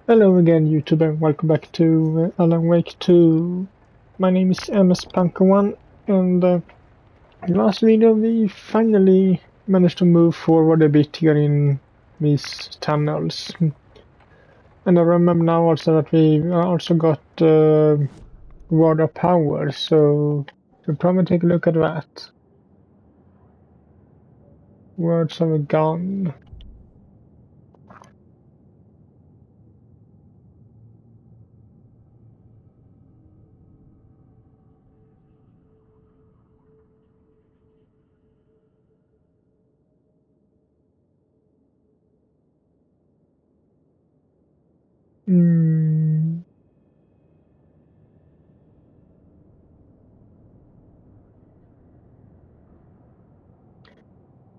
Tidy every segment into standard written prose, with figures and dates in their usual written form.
Hello again, YouTube, and welcome back to Alan Wake 2. My name is MS Punker1, and in the last video we finally managed to move forward a bit here in these tunnels. And I remember now also that we also got water power, so we'll probably take a look at that. Words of a gun. Hmm.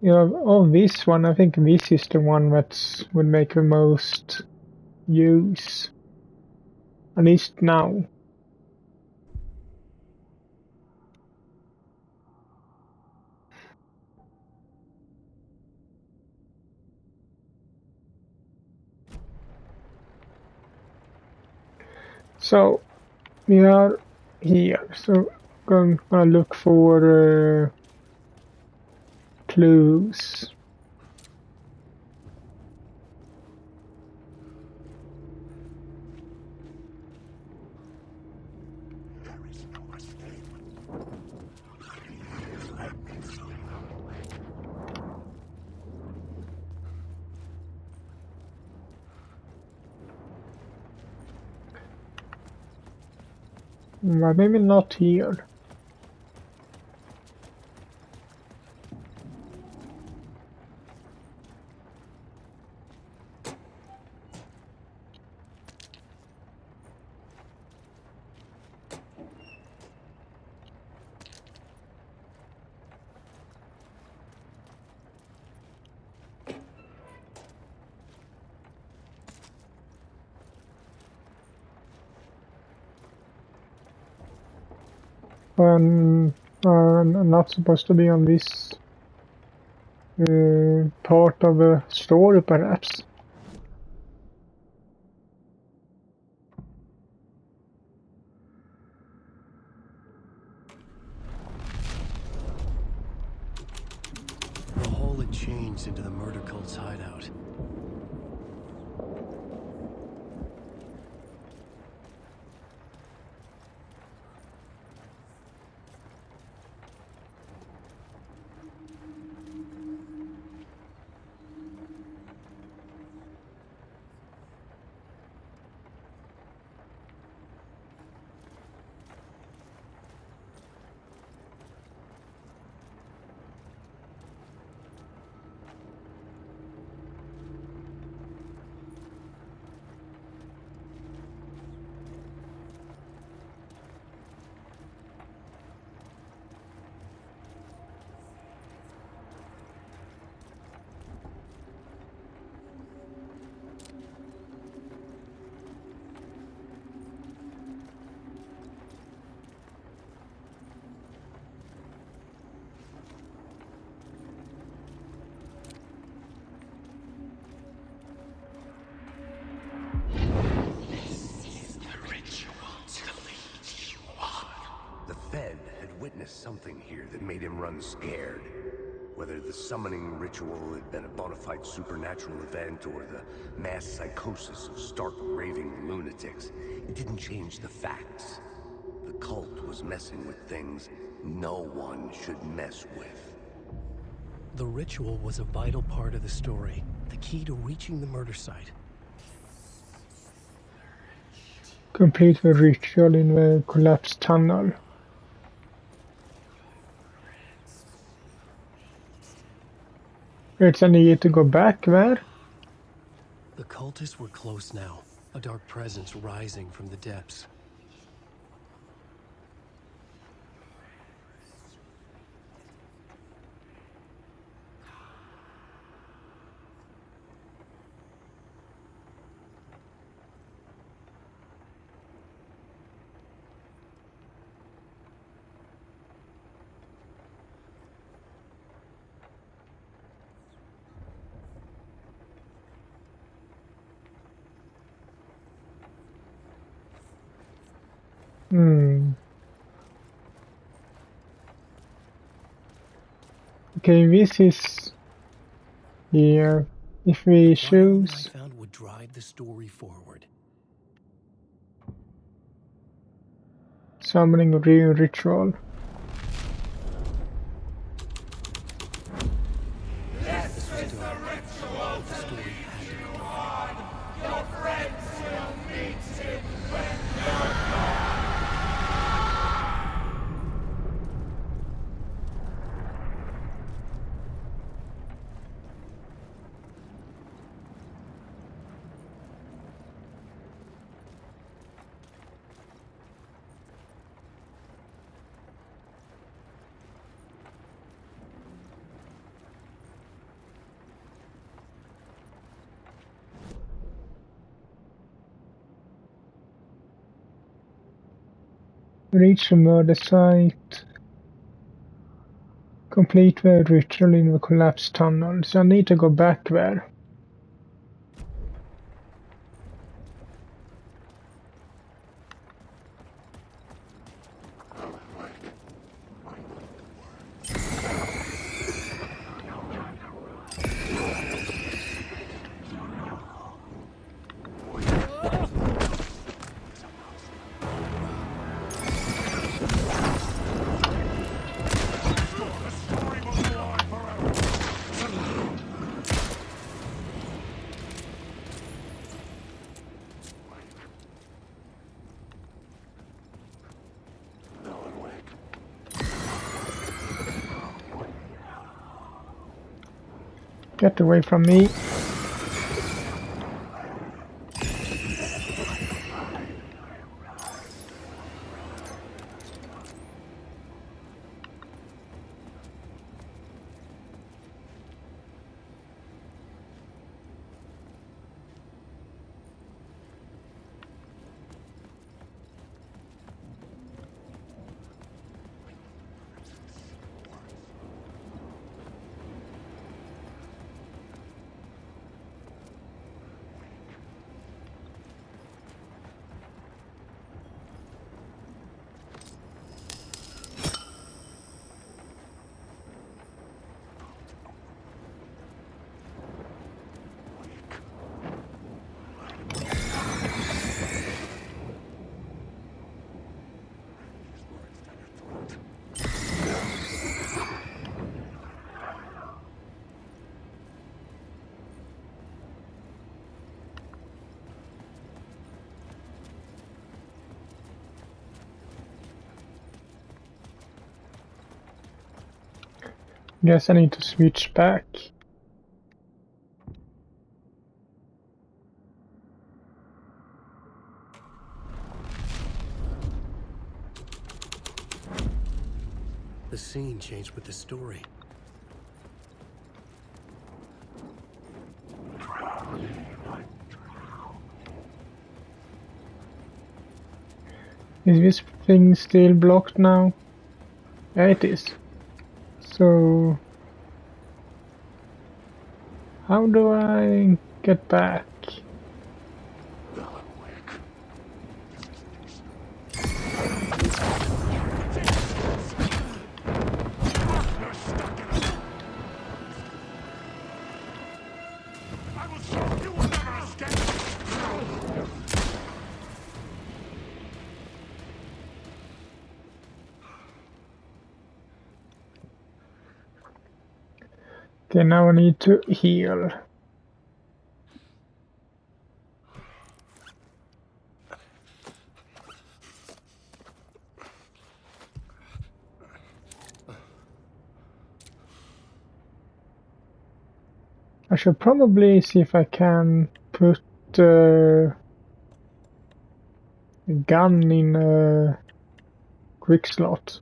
Yeah, of this one, I think this is the one that would make the most use. At least now. So we are here. So I'm gonna look for clues. But maybe not here. Not supposed to be on this part of the story, perhaps. The hole had changed into the murder cult's hideout. Witnessed something here that made him run scared. Whether the summoning ritual had been a bona fide supernatural event or the mass psychosis of stark raving lunatics, it didn't change the facts. The cult was messing with things no one should mess with. The ritual was a vital part of the story, the key to reaching the murder site. Complete the ritual in the collapsed tunnel. It's a need to go back there. The cultists were close now, a dark presence rising from the depths. Hmm. Okay, this is here. If we The element I choose found would drive the story forward. summoning ritual. This was done, but the story had to go on. Reach the murder site. Complete the ritual in the collapsed tunnel. So I need to go back there. Get away from me. Guess I need to switch back. The scene changed with the story. Is this thing still blocked now? Yeah, it is. So how do I get back? Okay, now I need to heal. I should probably see if I can put a gun in a quick slot.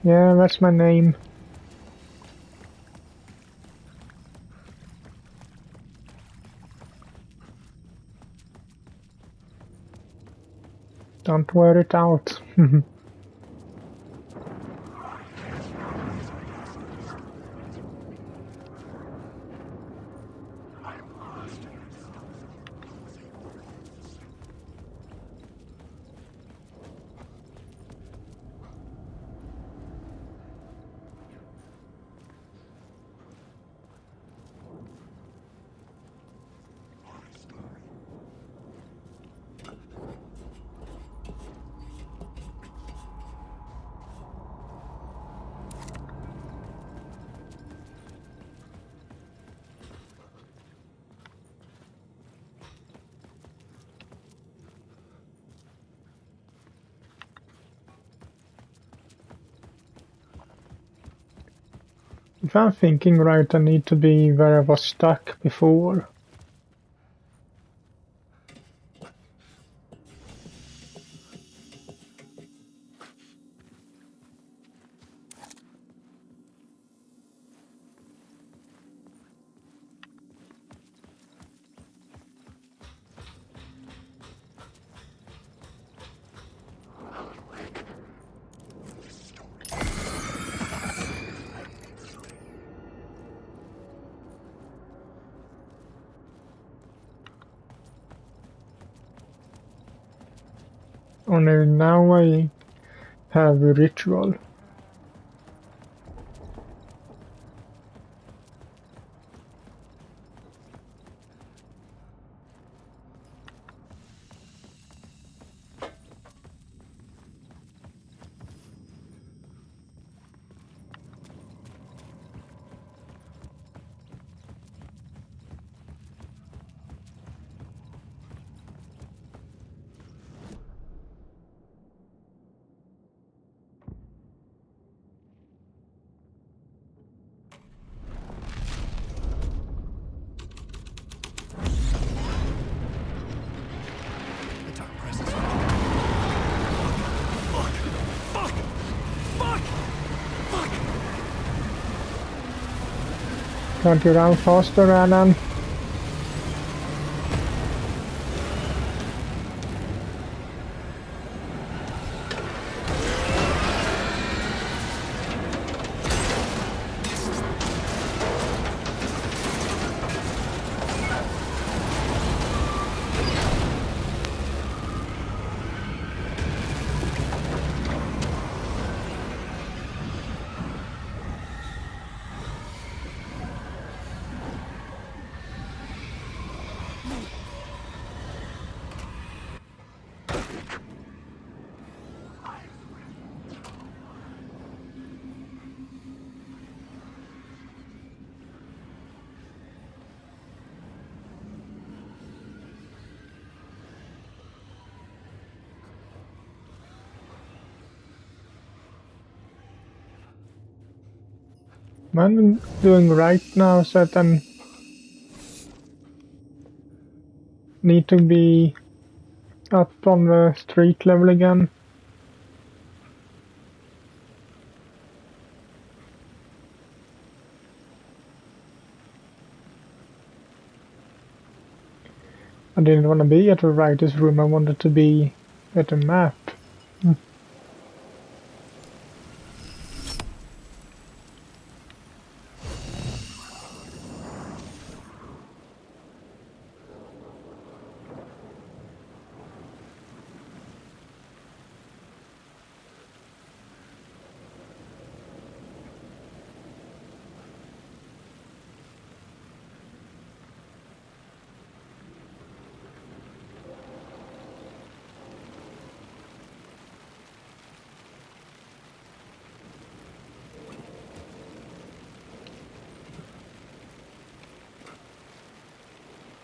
Yeah, that's my name. Don't wear it out. If I'm thinking right, I need to be where I was stuck before. Only now I have a ritual. The dark presence. Fuck! Can't you run faster, Alan? What I'm doing right now is that I need to be up on the street level again. I didn't want to be at the writer's room, I wanted to be at the map.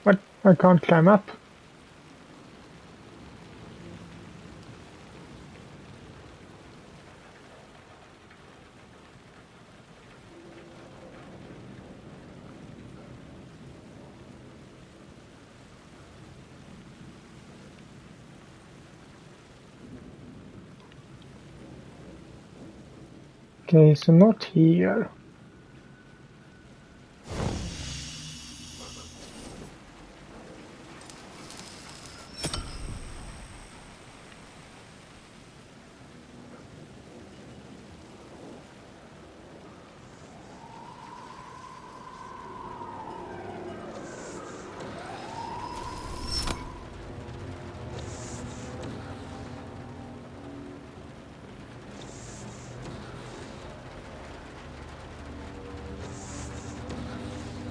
What? I can't climb up. Okay, so not here.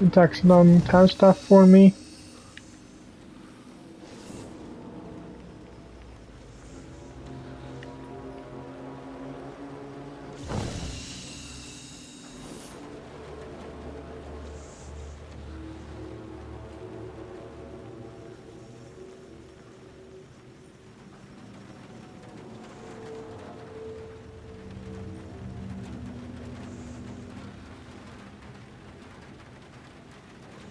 It actually don't have stuff for me.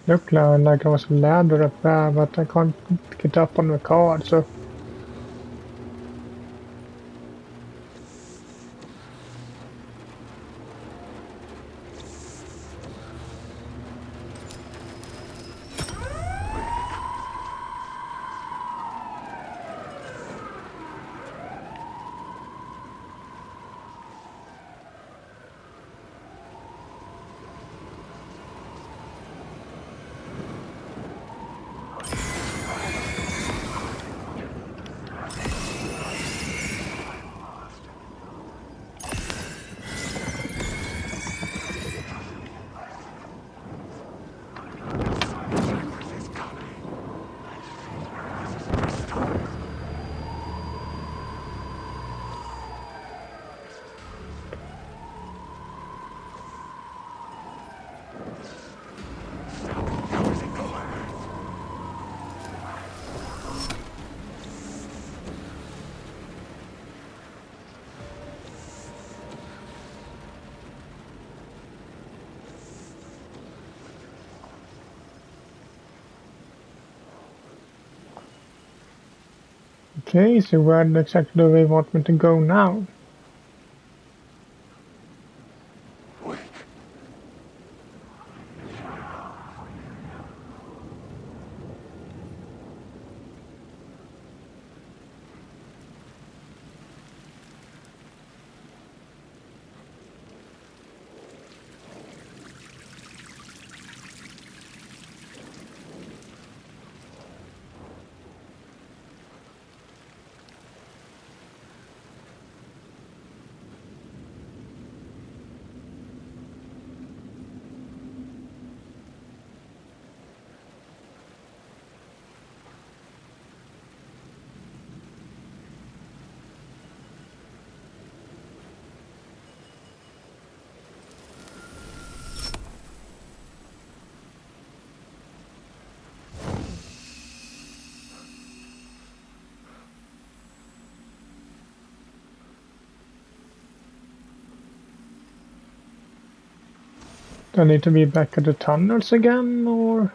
Looked like there was a ladder up there, but I can't get up on the card, so... Okay, so where exactly do they want me to go now? Do I need to be back at the tunnels again, or...?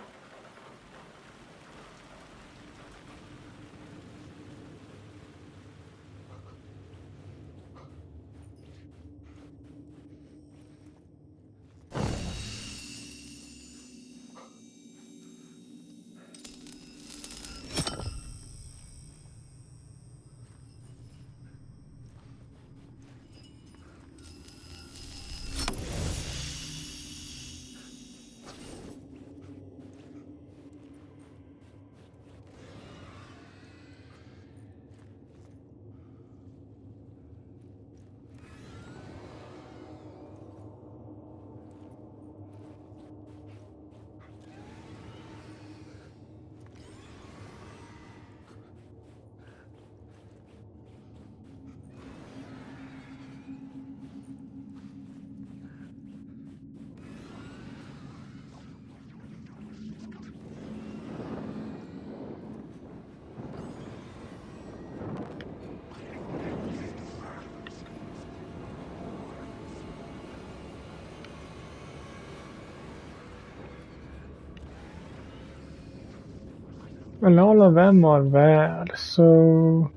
Well, all of them are there, so...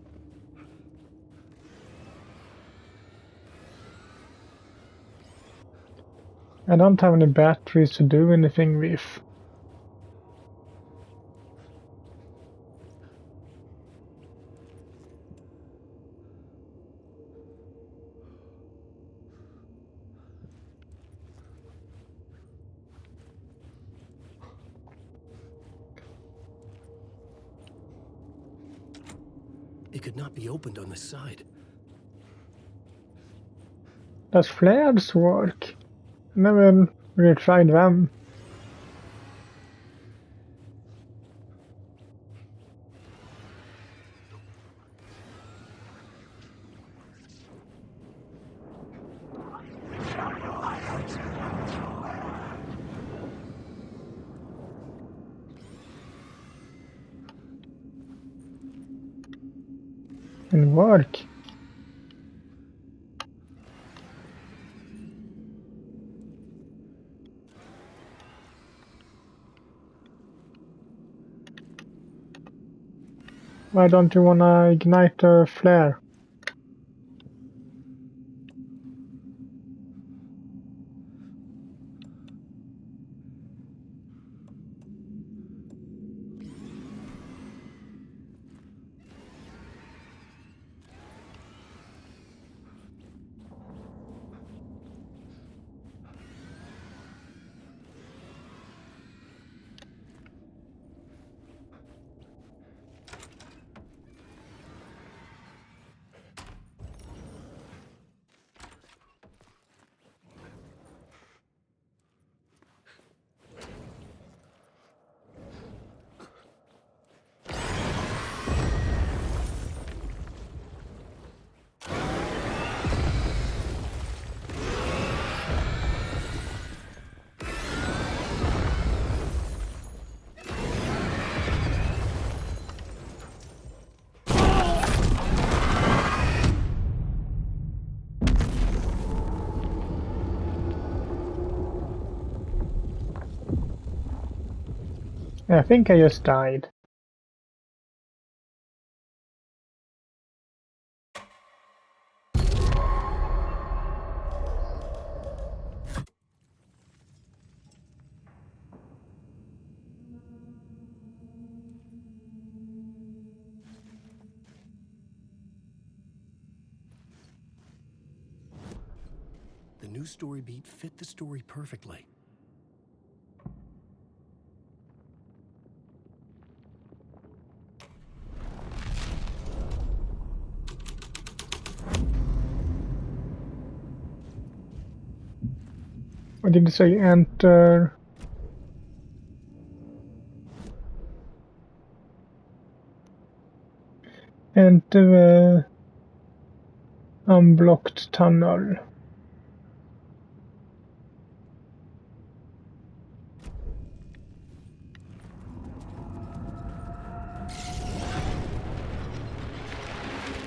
I don't have any batteries to do anything with. It could not be opened on the side. Does flares work? Never really tried them. And work. Why don't you wanna ignite a flare? I think I just died. The new story beat fit the story perfectly. What did you say? Enter. Enter the unblocked tunnel.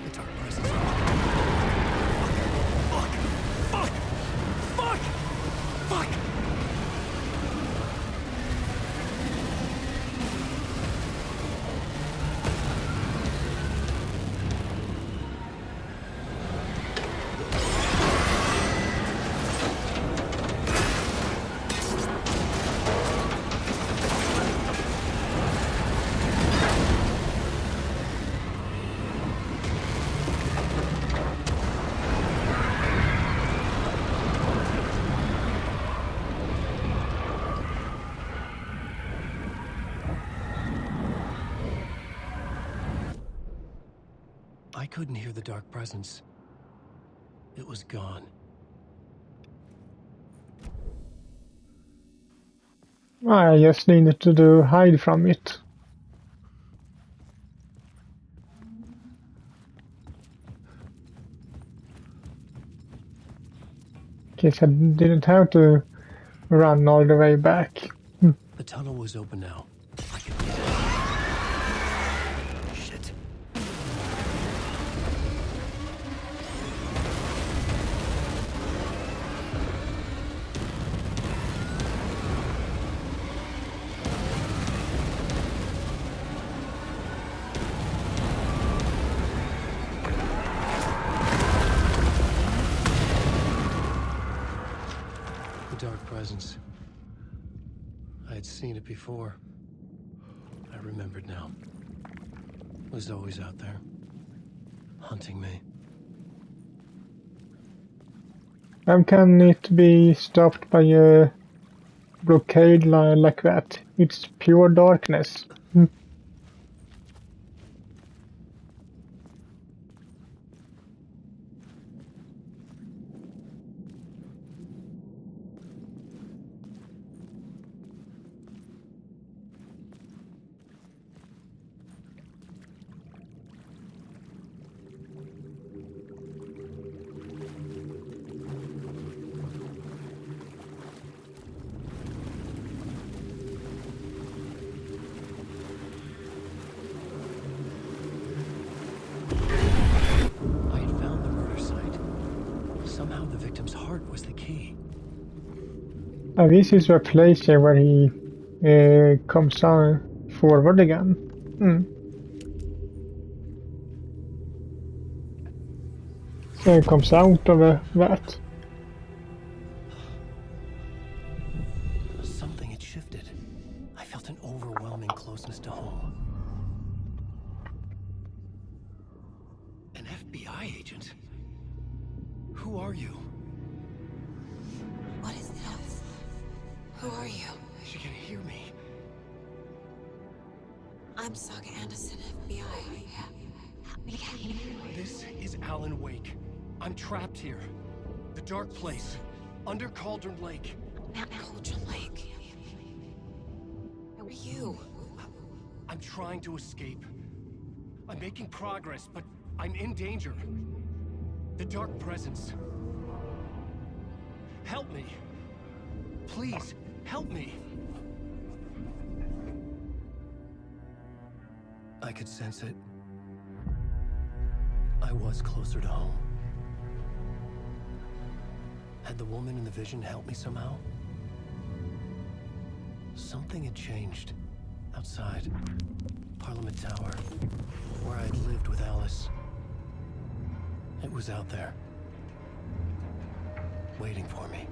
The dark presence. Fuck! Fuck! Fuck! Fuck! Fuck! I couldn't hear the dark presence. It was gone. I just needed to hide from it. Guess I didn't have to run all the way back. The tunnel was open now. I could... Shit. The dark presence. I had seen it before. I remembered now. It was always out there, hunting me. How can it be stopped by a blockade line like that? It's pure darkness. I had found the murder site. Somehow the victim's heart was the key. This is a place here where he comes forward again. So he comes out of that. Something had shifted. I felt an overwhelming closeness to home. An FBI agent? Who are you? What is this? Who are you? She can hear me. I'm Saga Anderson, FBI. This is Alan Wake. I'm trapped here. The dark place. Under Cauldron Lake. Cauldron Lake. Who are you? I'm trying to escape. I'm making progress, but I'm in danger. The dark presence. Help me. Please, help me. I could sense it. I was closer to home. Had the woman in the vision helped me somehow? Something had changed. Outside. Parliament Tower. Where I'd lived with Alice. It was out there. Waiting for me.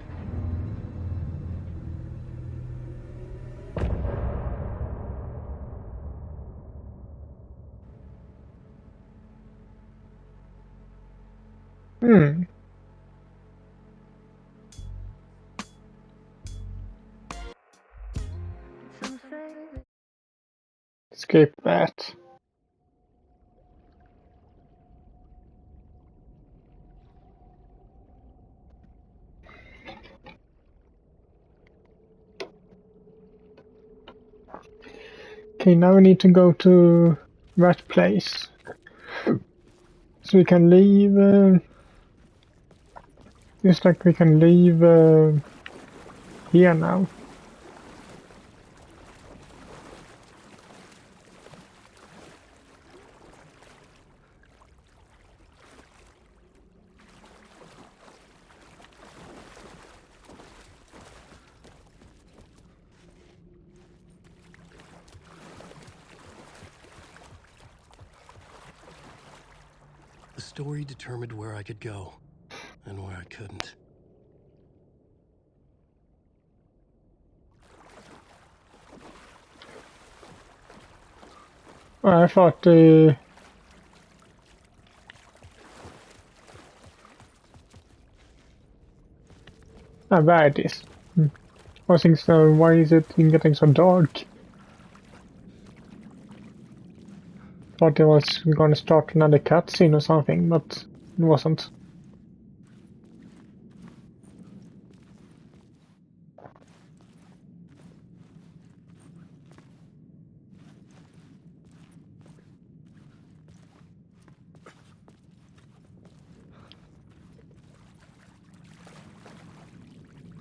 Skip that. Okay, now we need to go to that place. So we can leave... just like we can leave here now. The story determined where I could go, and where I couldn't. Well, I thought there it is. I was thinking, so why is it getting so dark? Thought it was gonna start another cutscene or something, but it wasn't.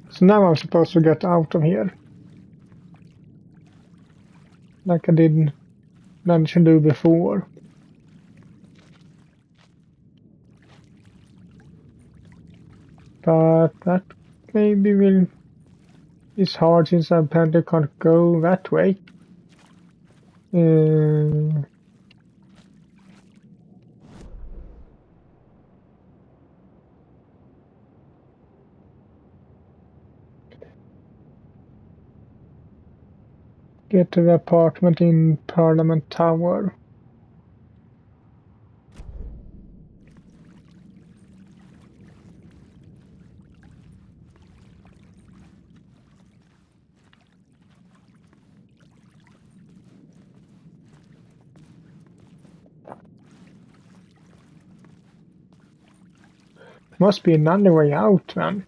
So now I'm supposed to get out of here. Like I didn't manage to do before. But that maybe is hard since I apparently can't go that way. get to the apartment in Parliament Tower. Must be another way out, man.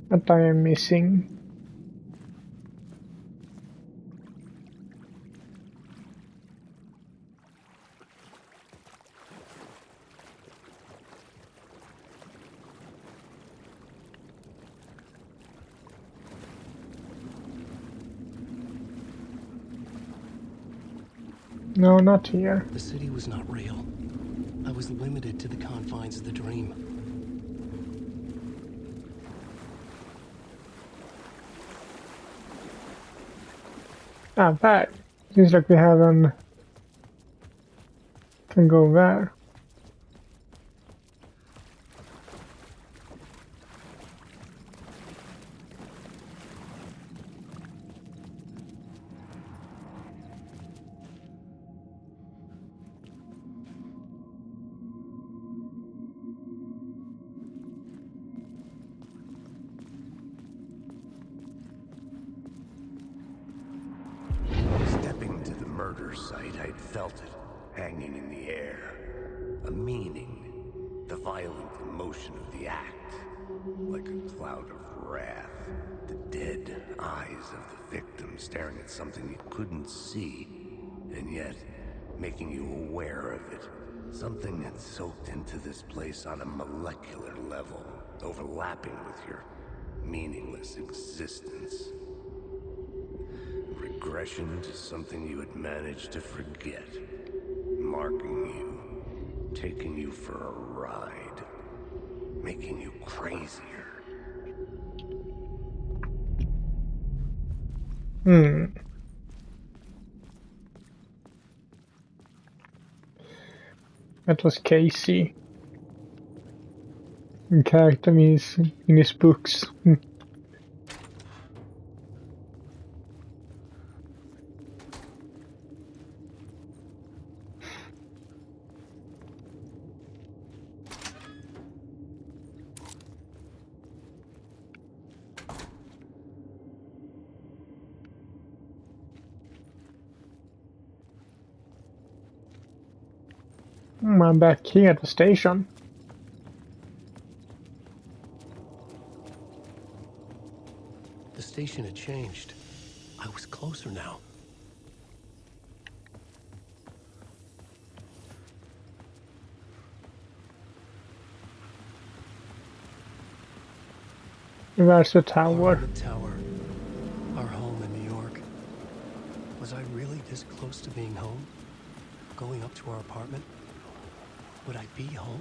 That I am missing. No, not here. The city was not real. I was limited to the confines of the dream. Ah, that. Seems like we haven't... Can go there. Stepping to the murder site, I'd felt it, hanging in the air. A meaning, the violent emotion of the act, like a cloud of wrath. The dead eyes of the victim staring at something you couldn't see, and yet making you aware of it. Something had soaked into this place on a molecular level, overlapping with your meaningless existence. Regression to something you had managed to forget. Marking you, taking you for a ride, making you crazier. That was Casey. The character in his books. I'm back here at the station. The station had changed. I was closer now. Where's the tower? The tower. Our home in New York. Was I really this close to being home? Going up to our apartment? Would I be home?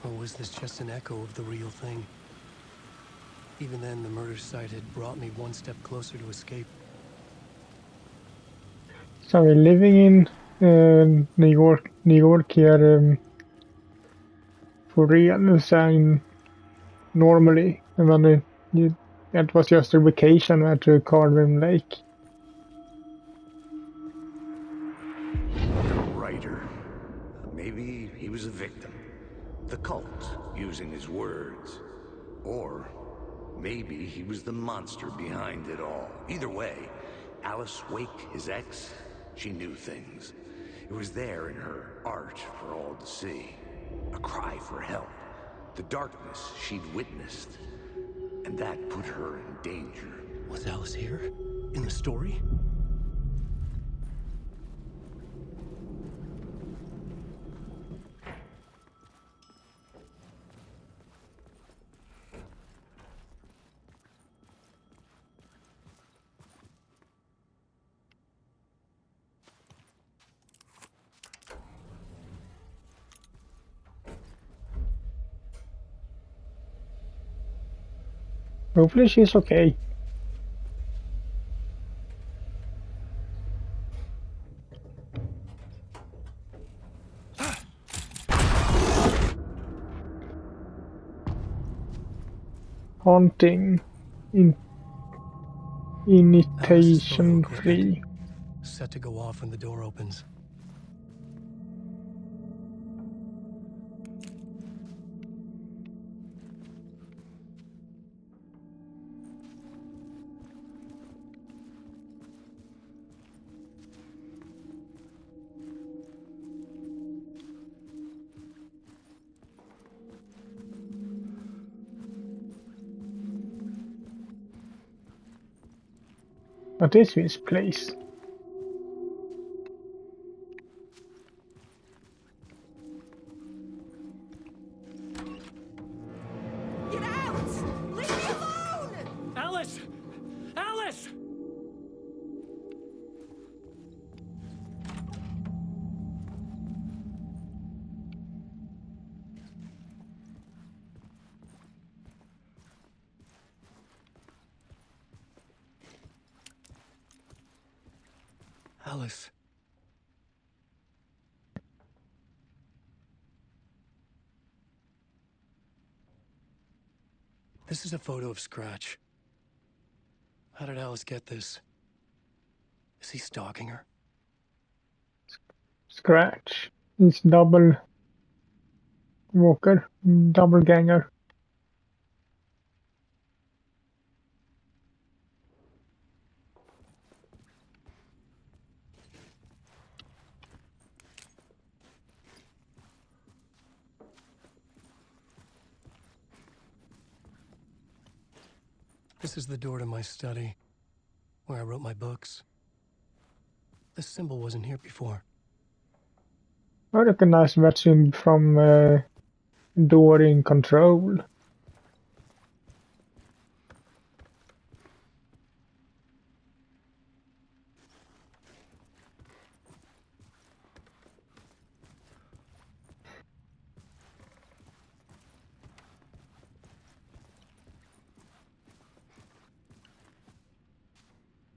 Or was this just an echo of the real thing? Even then, the murder site had brought me one step closer to escape. So we're living in New York here for real, saying normally, and then it was just a vacation at Carvin Lake. The writer. Maybe he was a victim. The cult, using his words. Or maybe he was the monster behind it all. Either way, Alice Wake, his ex, she knew things. It was there in her art for all to see. A cry for help. The darkness she'd witnessed. And that put her in danger. Was Alice here? In the story? Hopefully she's okay. haunting, Alice's photo imitation equipment, free. set to go off when the door opens. What is this place? Get out! Leave me alone! Alice! Alice! Alice. This is a photo of Scratch. How did Alice get this? Is he stalking her? Scratch. It's double walker, double ganger. This is the door to my study, where I wrote my books. This symbol wasn't here before. I recognize that symbol from door in Control.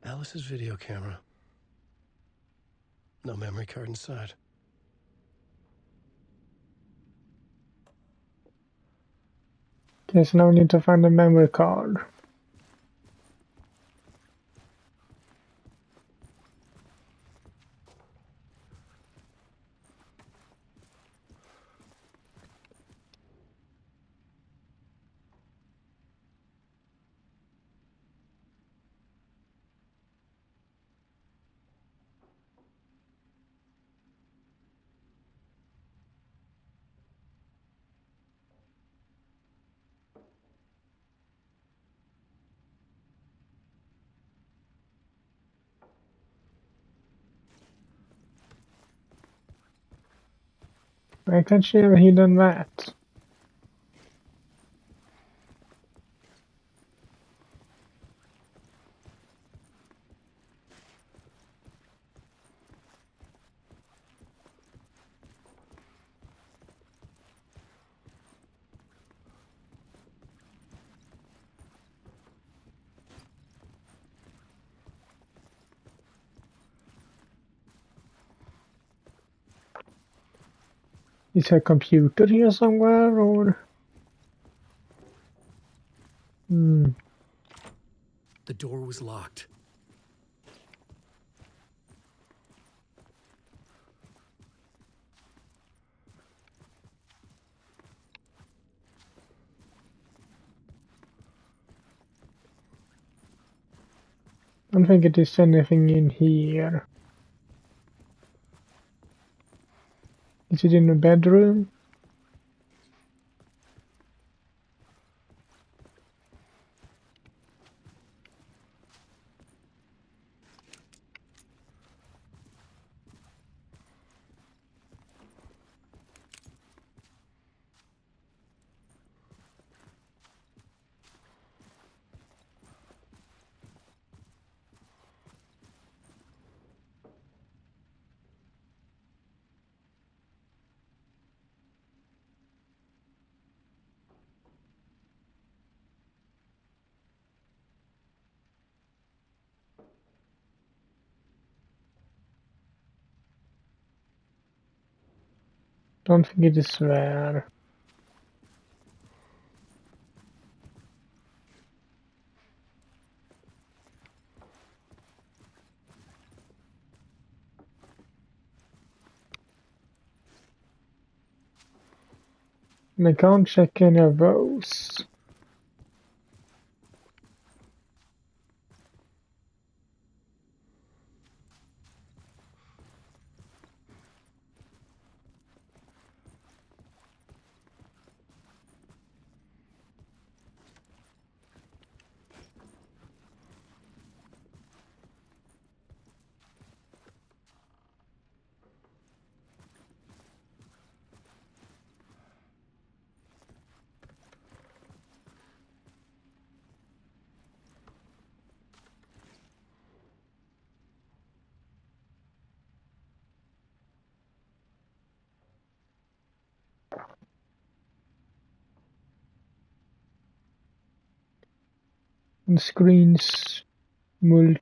Alice's video camera. No memory card inside. Okay, so now we need to find the memory card. I can't see how he done that. Is a computer here somewhere, or? The door was locked. I don't think it is anything in here. Is it in the bedroom? Don't think it is there. And I can't check any of those. And screens mult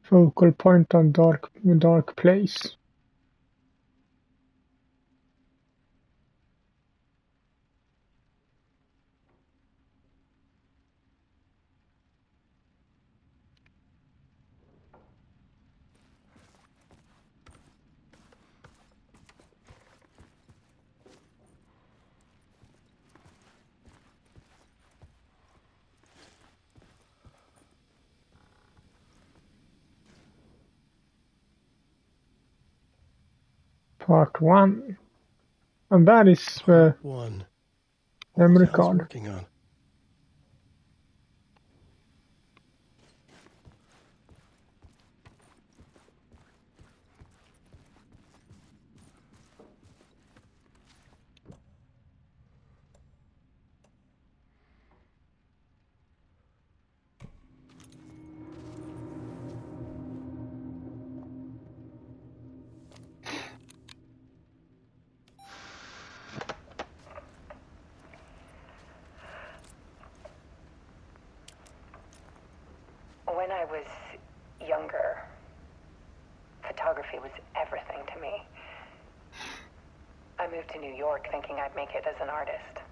focal point on dark place. Part 1. And that is the One. memory What was Alice card. working on? When I was younger, photography was everything to me. I moved to New York thinking I'd make it as an artist.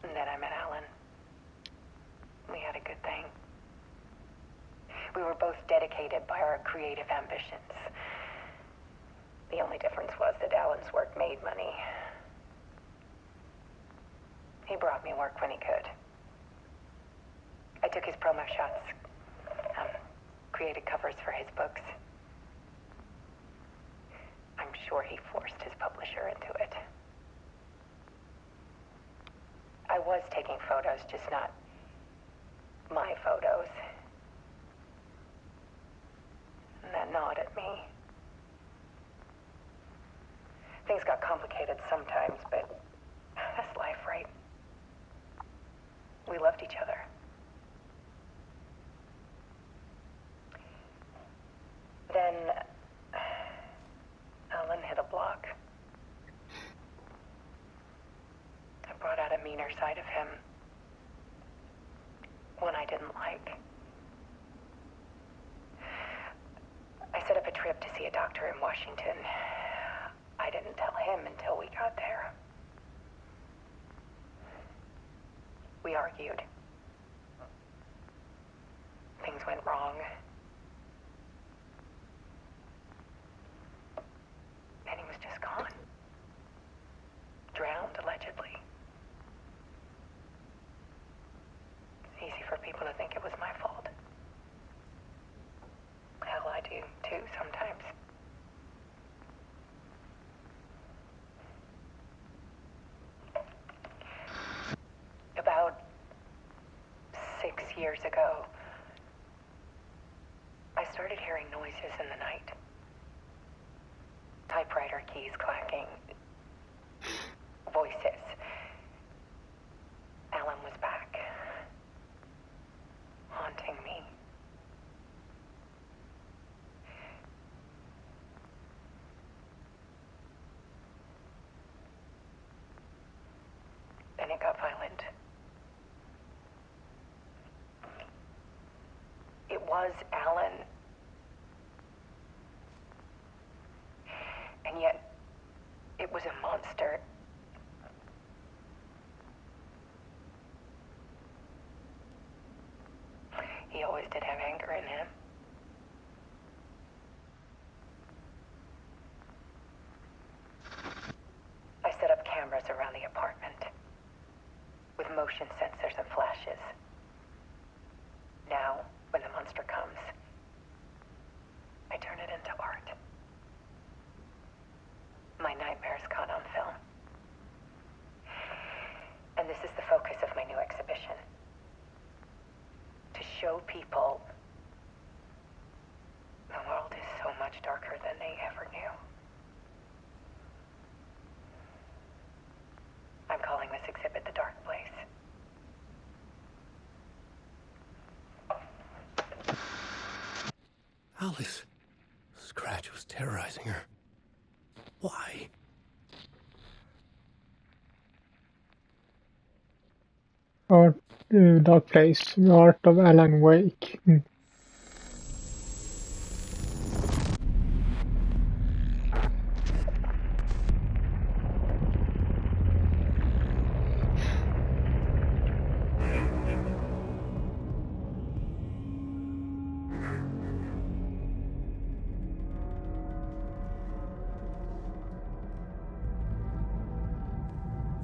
And then I met Alan. We had a good thing. We were both dedicated by our creative ambitions. The only difference was that Alan's work made money. He brought me work when he could. I took his promo shots, created covers for his books. I'm sure he forced his publisher into it. I was taking photos, just not my photos. And that gnawed at me. Things got complicated sometimes, but that's life, right? We loved each other. Then Alan hit a block. I brought out a meaner side of him. One I didn't like. I set up a trip to see a doctor in Washington. I didn't tell him until we got there. We argued. Things went wrong. And he was just gone. Drowned, allegedly. It's easy for people to think it was my fault. Hell, I do, too, sometimes. About 6 years ago, I started hearing noises in the night. Typewriter keys clacking. Voices. Alan was back. Haunting me. Then it got violent. It was Alan. And yet, it was a monster. He always did have anger in him. motion sensors and flashes. Now, when the monster comes, I turn it into art. My nightmares caught on film. And this is the focus of my new exhibition. To show people the world is so much darker than they ever knew. I'm calling this exhibit The Dark Place. Alice. Scratch was terrorizing her. Why? Art, Dark Place, The Art of Alan Wake.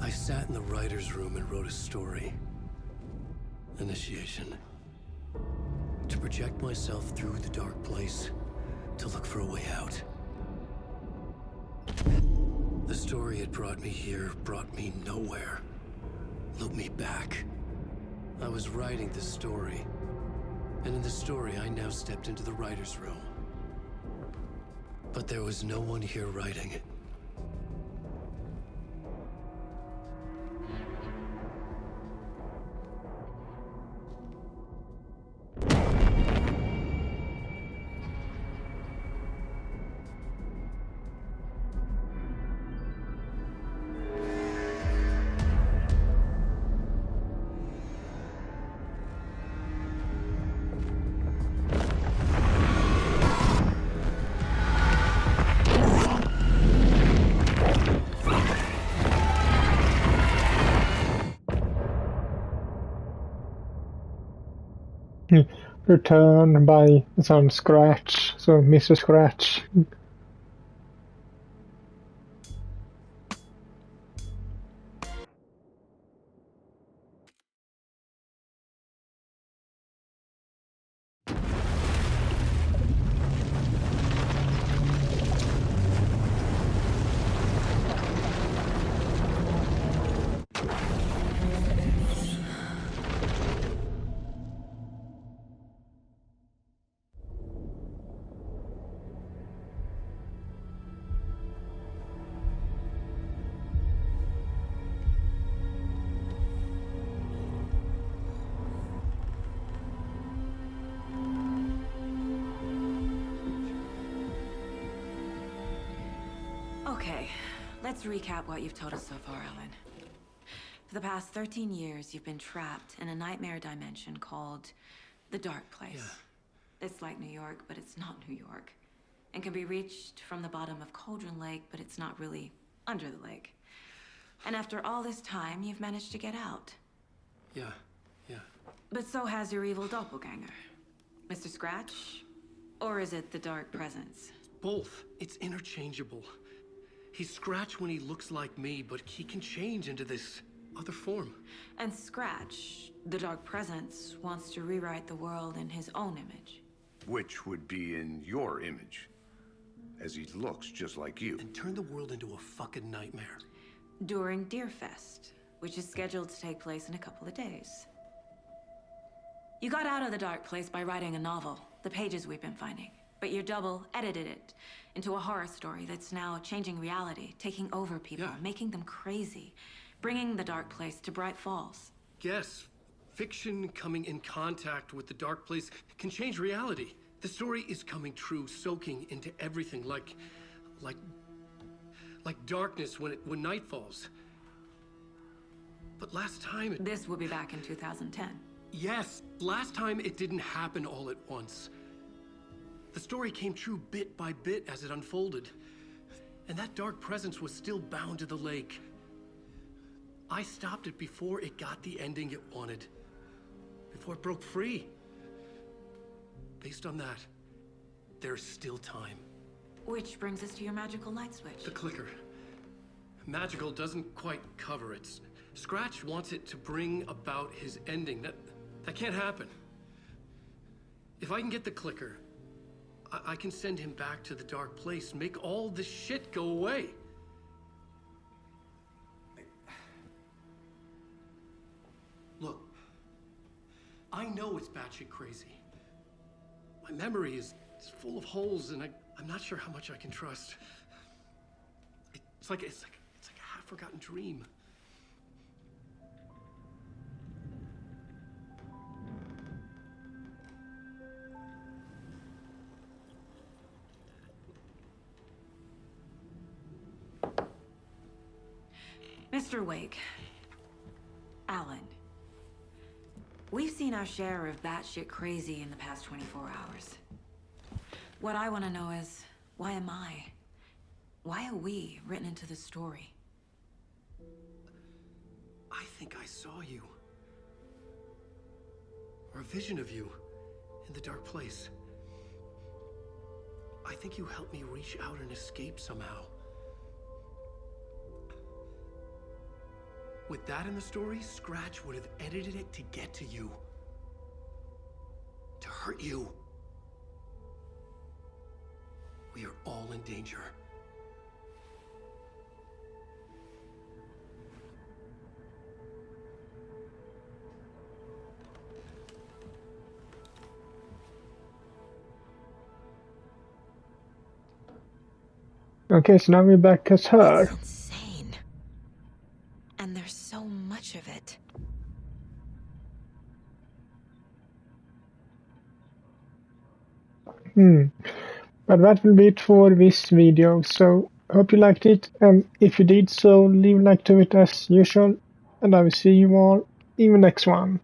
I sat in the writer's room and wrote a story. Initiation. To project myself through the dark place, to look for a way out. The story had brought me here, brought me nowhere. Looped me back. I was writing the story. And in the story, I now stepped into the writer's room. But there was no one here writing it. Return by some Scratch, so Mr. Scratch. Okay, let's recap what you've told us so far, Ellen. For the past 13 years, you've been trapped in a nightmare dimension called the Dark Place. Yeah. It's like New York, but it's not New York. And can be reached from the bottom of Cauldron Lake, but it's not really under the lake. And after all this time, you've managed to get out. Yeah. But so has your evil doppelganger. Mr. Scratch? Or is it the Dark Presence? Both. It's interchangeable. He's Scratch when he looks like me, but he can change into this other form. And Scratch, the Dark Presence, wants to rewrite the world in his own image. Which would be in your image, as he looks just like you. And turn the world into a fucking nightmare. During Deerfest, which is scheduled to take place in a couple of days. You got out of the Dark Place by writing a novel, the pages we've been finding. But your double edited it into a horror story that's now changing reality, taking over people, making them crazy, bringing the Dark Place to Bright Falls. Yes, fiction coming in contact with the Dark Place can change reality. The story is coming true, soaking into everything like darkness when night falls. But last time This will be back in 2010. Yes, last time it didn't happen all at once. The story came true bit by bit as it unfolded. And that dark presence was still bound to the lake. I stopped it before it got the ending it wanted. Before it broke free. Based on that, there's still time. Which brings us to your magical light switch. The clicker. Magical doesn't quite cover it. Scratch wants it to bring about his ending. That can't happen. If I can get the clicker, I can send him back to the dark place, make all this shit go away. Look, I know it's batshit crazy. My memory is full of holes, and I'm not sure how much I can trust. It's like a half-forgotten dream. Mr. Wake. Alan. We've seen our share of batshit crazy in the past 24 hours. What I want to know is, why am I? Why are we written into the story? I think I saw you. Or a vision of you in the dark place. I think you helped me reach out and escape somehow. With that in the story, Scratch would have edited it to get to you. To hurt you. We are all in danger. Okay, so now we're back as her. It's insane. And there's so much of it. But that will be it for this video, so hope you liked it, and if you did so, leave a like to it as usual, and I will see you all in the next one.